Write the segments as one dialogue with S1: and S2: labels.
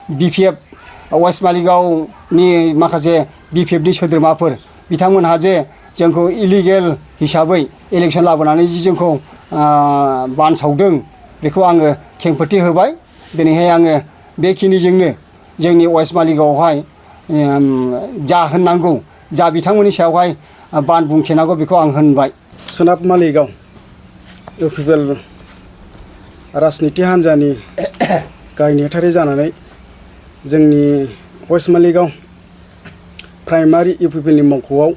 S1: BPF west मालिगावनि माखासे BPFनि सोद्रोमाफोर बिथांमोनहा जे जोंखौ इलिगेल हिसाबै इलेक्सन लाबोनानै जि जोंखौ बानसावदों बेखौ आङो खेंफोरथि होबाय। दिनैहाय आङो बेखिनिजोंनो जोंनि वेस्ट मालिगावआवहाय जा होननांगौ जा बिथांमोननि सायावहाय बान बुंथेनांगौ बेखौ आं होनबाय।
S2: सोनाब मालिगाव इउपिपिएल राजनिति हान्जानि गाहाय नेहाथारि जानानै जोंनि वेस्ट मालिगाव प्राइमारि इउपिपिएलनि मावख'आव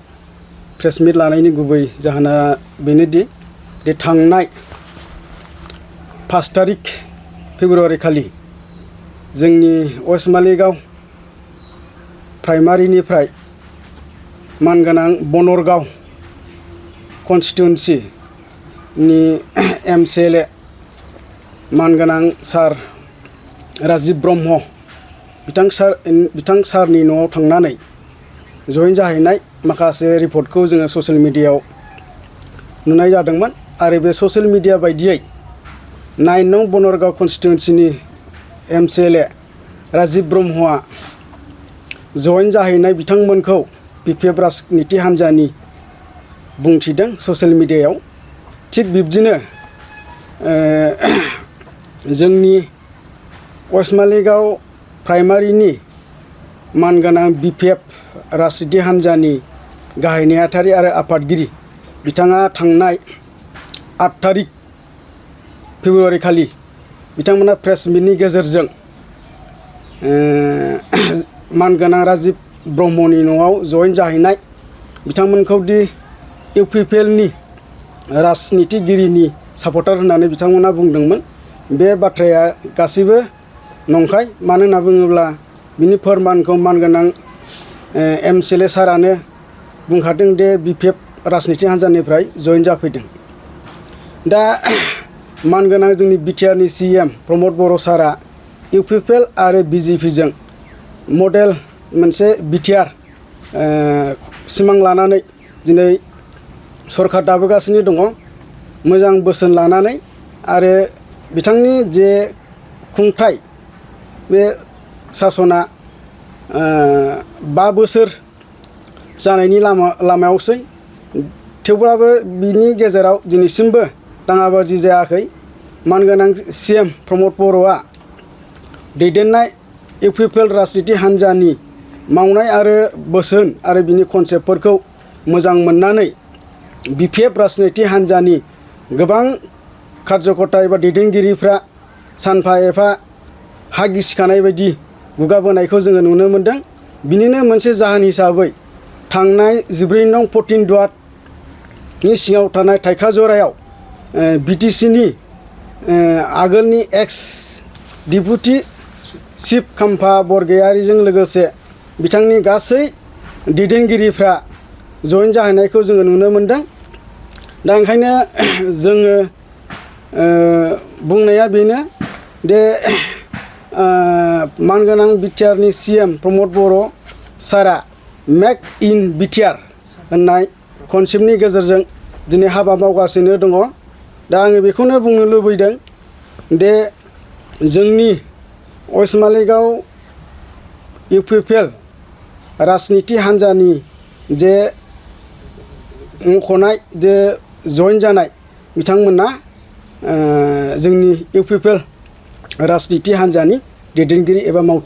S2: प्रेस मिट लानायनि गुबै जाहोना बेनोदि थांनाय 5 तारिख फेब्रुवारि खालि जोंनि वेस्ट मालिगाव प्राइमारिनिफ्राय मानगोनां बनरगाव कन्स्टिटुएन्सिनि MCLA मानगोनां सार राजिब ब्रह्म बिथां सारनि न'आव थांनानै जइन जाहैनाय माखासे रिपर्टखौ जोङो ससियेल मिडियायाव नुनाय जादोंमोन आरो बे ससियेल मिडिया बायदियै 9 नं बनरगाव कन्स्टिटुएन्सिनि MCLA राजिब ब्रह्मआ जइन जाहैनाय बिथांमोनखौ BPF राजनिति हान्जानि बुंथिदों ससियेल मिडियायाव। थिग बिब्दिनो जोंनि वेस्ट मालिगाव प्राइमारिनि मानगोनां BPF राजनिति हान्जानि गाहाय नेहाथारि आरो आफादगिरि बिथाङा थांनाय 8 तारिख फेब्रुवारि खालि बिथांमोना प्रेस मिटनि गेजेरजों मानगोनां राजिब ब्रह्मनि न'आव जइन जाहैनाय बिथांमोनखौ दि इउपिपिएलनि राजनितिगिरिनि सापर्टार होननानै बिथांमोना बुंदोंमोन। बे बाथ्राया गासैबो नंखाय। मानो होनना बुङोब्ला बिनि फोरमानखौ मानगोनां MCLA सारानो बुंखादों दि BPF राजनिति हान्जानिफ्राय जइन जाफैदों। दा मानगोनां जोंनि बिटिआरनि CM प्रमद बर' सारा इउपिपिएल आरो BJPजों मडेल मोनसे बिटिआर सिमां लानानै दिनै सरकार दाबोगासिनो दङ। मोजां बोसोन लानानै आरो बिथांनि जे खुंथाय बे सासना 5 बोसोर जानायनि लामायावसै। थेवब्लाबो बिनि गेजेराव दिनैसिमबो दाङाबाजि जायाखै। मानगोनां CM प्रमद बर'आ दैदेननाय इउपिपिएल राजनिति हान्जानि मावनाय आरो बोसोन आरो बिनि कनसेप्टफोरखौ मोजां मोननानै BPF राजनिति हान्जानि गोबां कार्यकर्ता एबा दैदेनगिरिफ्रा सानफा एफा हा गिसिखानाय बायदि गुगाबोनायखौ जोङो नुनो मोनदों। बिनिनो मोनसे जाहोन हिसाबै थांनाय 14 नं 14 दुवातनि सिङाव थानाय थाइखाजरायाव BTCनि आगोलनि एक्स डिपुटि चिफ खाम्फा बरगयारिजों लोगोसे बिथांनि गासै दैदेनगिरिफ्रा जइन जाहैनायखौ जोङो नुनो मोनदों। दा ओंखायनो जोङो बुंनाया बेनो दे मानगोनां बिटिआरनि CM प्रमद बर' सारा मेक इन बिटिआर होननाय कनसेप्टनि गेजेरजों दिनै हाबा मावगासिनो दङ। दा आङो बेखौनो बुंनो लुबैदों दे जोंनि वेस्ट मालिगाव इउपिपिएल राजनिति हान्जानि जे मख'नाय जे जइन जानाय बिथांमोना जोंनि इउपिपिएल राजनिति हान्जानि दैदेनगिरि एबा मावथि